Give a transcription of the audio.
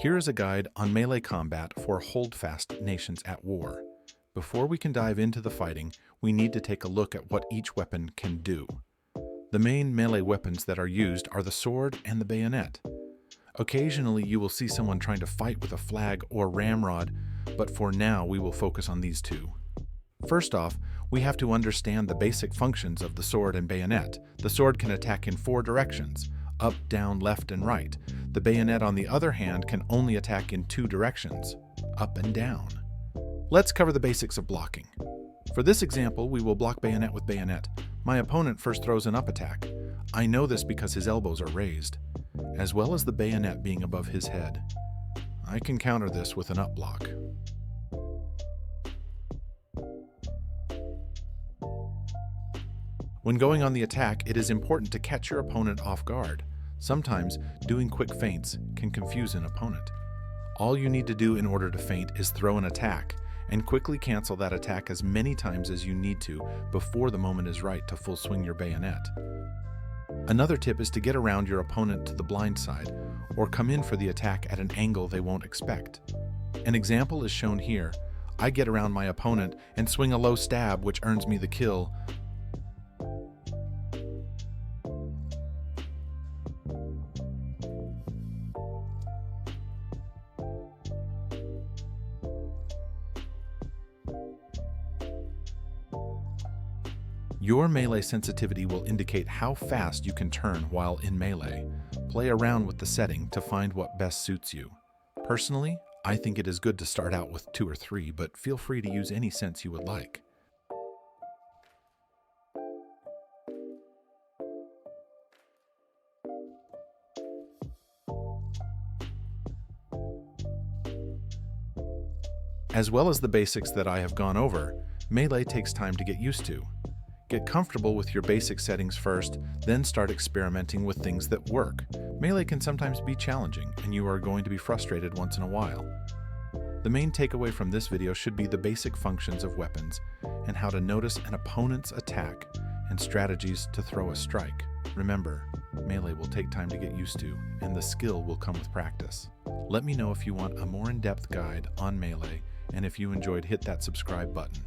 Here is a guide on melee combat for Holdfast nations at war. Before we can dive into the fighting, we need to take a look at what each weapon can do. The main melee weapons that are used are the sword and the bayonet. Occasionally you will see someone trying to fight with a flag or ramrod, but for now we will focus on these two. First off, we have to understand the basic functions of the sword and bayonet. The sword can attack in 4 directions: up, down, left, and right. The bayonet, on the other hand, can only attack in 2 directions: up and down. Let's cover the basics of blocking. For this example, we will block bayonet with bayonet. My opponent first throws an up attack. I know this because his elbows are raised, as well as the bayonet being above his head. I can counter this with an up block. When going on the attack, it is important to catch your opponent off guard. Sometimes, doing quick feints can confuse an opponent. All you need to do in order to feint is throw an attack, and quickly cancel that attack as many times as you need to before the moment is right to full swing your bayonet. Another tip is to get around your opponent to the blind side, or come in for the attack at an angle they won't expect. An example is shown here. I get around my opponent and swing a low stab, which earns me the kill. Your melee sensitivity will indicate how fast you can turn while in melee. Play around with the setting to find what best suits you. Personally, I think it is good to start out with 2 or 3, but feel free to use any sense you would like. As well as the basics that I have gone over, melee takes time to get used to. Get comfortable with your basic settings first, then start experimenting with things that work. Melee can sometimes be challenging, and you are going to be frustrated once in a while. The main takeaway from this video should be the basic functions of weapons and how to notice an opponent's attack and strategies to throw a strike. Remember, melee will take time to get used to, and the skill will come with practice. Let me know if you want a more in-depth guide on melee, and if you enjoyed, hit that subscribe button.